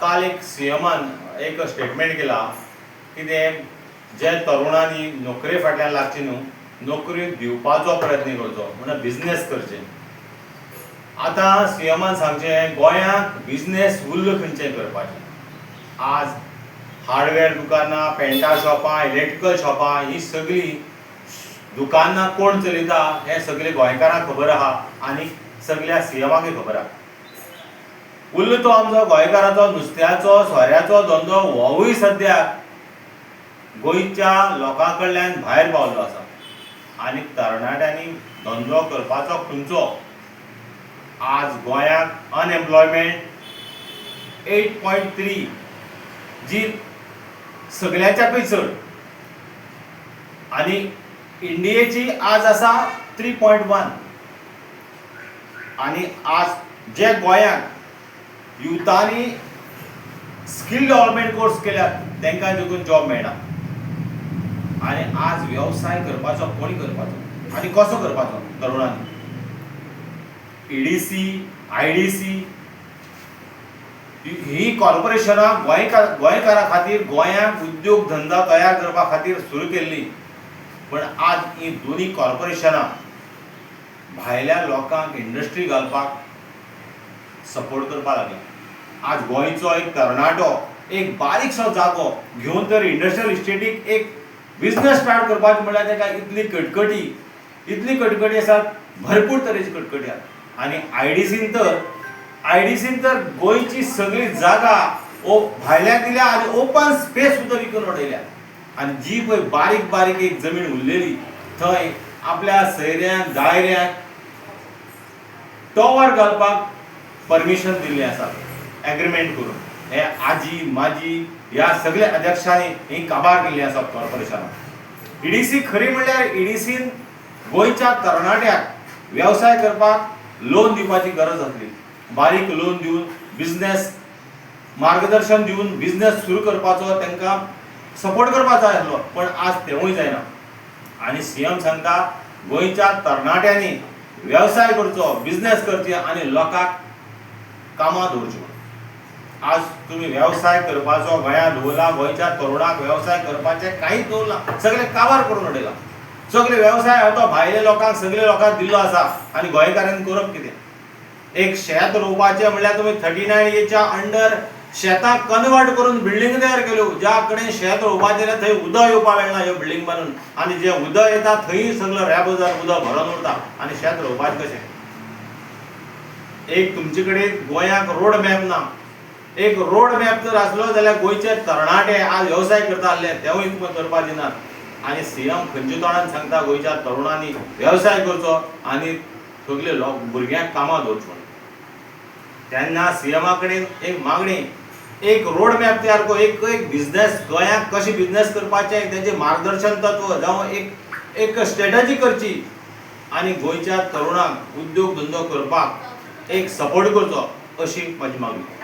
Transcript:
काल एक सीएमान एक स्टेटमेंट केला की जे तरुणांनी नोकरे फाटल्यान लागची न्हू, नोकरी दिवपाचो प्रयत्न करचो, म्हणून बिझनेस करचे. आतां सीएमान सांगचें गोंयांत बिझनेस उरलो खंयचें करपाचें. आज हार्डवेअर दुकानां, पेंटा शॉपां, इलेक्ट्रिकल शॉपां ही सगळीं दुकानां कोण चलयता हें सगळें गोंयकारांक खबर आहा आनी सगळ्या सीएमाकय खबर आहा. उरलो तो आमचो गोंयकाराचो नुस्त्याचो सोऱ्याचो धंदो होवूय सद्याक गोंयच्या लोकां कडल्यान भायर पावल्लो आसा. आनी तरणाट्यांनी धंदो करपाचो खंयचो. आज गोंयांत अनएम्प्लॉयमेंट 8.3 जी सगळ्याच्याकय चड आनी इंडियेची आज आसा 3.1. आनी आज जे गोंयांत युथांनी स्कील डेव्हलपमेंट कोर्स केल्यात तांकां देखून जॉब मेळना. आनी आज वेवसाय करपाचो कोणी करपाचो आनी कसो करपाचो तरुणांनी. EDC, IDC ही कॉर्पोरेशनां गोंयकारां खातीर गोंयांत उद्योग धंदा तयार करपा खातीर सुरू केल्ली. पण आज ही दोनी कॉर्पोरेशनां भायल्या लोकांक इंडस्ट्री घालपाक सपोर्ट करपा लागल्या. आज गोंयचो एक तरणाटो एक बारीकसो जागो घेवन तर इंडस्ट्रियल इस्टेटीक एक बिझनेस स्टार्ट करपाचें म्हळ्यार ताका इतली कटकटी आसात, भरपूर तरेची कटकटी आसात. आनी आयडीसीन तर गोंयची सगळी जागा भायल्याक दिल्या आनी ओपन स्पेस सुद्दां विकून उडयल्या. आनी जी पळय बारीक बारीक एक जमीन उरलेली थंय आपल्या सयऱ्यांक दायऱ्यांक टॉवर घालपाक परमिशन दिल्लें आसा एग्रीमेंट करून. हे आजी माजी ह्या सगळ्या अध्यक्षांनी ही काबार केल्ली आसा कॉर्पोरेशनां. EDC खरी म्हणल्यार EDCन गोंयच्या तरणाट्याक वेवसाय करपाक लोन दिवपाची गरज आसली. बारीक लोन दिवन बिझनेस मार्गदर्शन दिवन बिझनेस सुरू करपाचो तांकां सपोर्ट करपाचो आसलो. पण आज तेवूय जायना. आनी सीएम सांगता गोंयच्या तरणाट्यांनी वेवसाय करचो, बिझनेस करचे आनी लोकांक कामां दवरच्यो. आज तुमी वेवसाय करपाचो गोंयांत दवरला, गोंयच्या तरुणाक वेवसाय करपाचें कांयच दवरला, सगळे काबार करून उडयला. सगळे वेवसाय हो तो भायल्या लोकांक सगळे लोकांक दिल्लो आसा आनी गोंयकारांनी करप कितें. एक शेत रोवपाचें म्हणल्यार तुमी 39A अंडर शेतां कन्वर्ट करून बिल्डींग तयार केल्यो. ज्या कडेन शेत रोवपाचें थंय उदक येवपाक मेळना ह्यो बिल्डींग बांदून. आनी जें उदक येता थंय सगळो रेबजार उदक भरून उरता आनी शेत रोवपाचें कशें. एक तुमचे कडेन गोंयाक रोड मॅप ना. एक रोड मॅप जर आसलो जाल्यार गोंयचे तरणाटे आज वेवसाय करता आसले तेवूय तुमकां करपाक दिनात. आनी सीएम खंयच्या तोंडान सांगता गोंयच्या तरुणांनी वेवसाय करचो आनी सगळे भुरग्यांक कामां दवरचीं. तेन्ना सीएमा कडेन एक मागणी, एक रोड मॅप तयार कर, एक बिझनेस गोंयांत कशें बिझनेस करपाचें तेंचें मार्गदर्शन तत्व जावं एक स्ट्रॅटजी करची आनी गोंयच्या तरुणांक उद्योग धंदो करपाक एक सपोर्ट करचो अशी म्हाजी मागणी.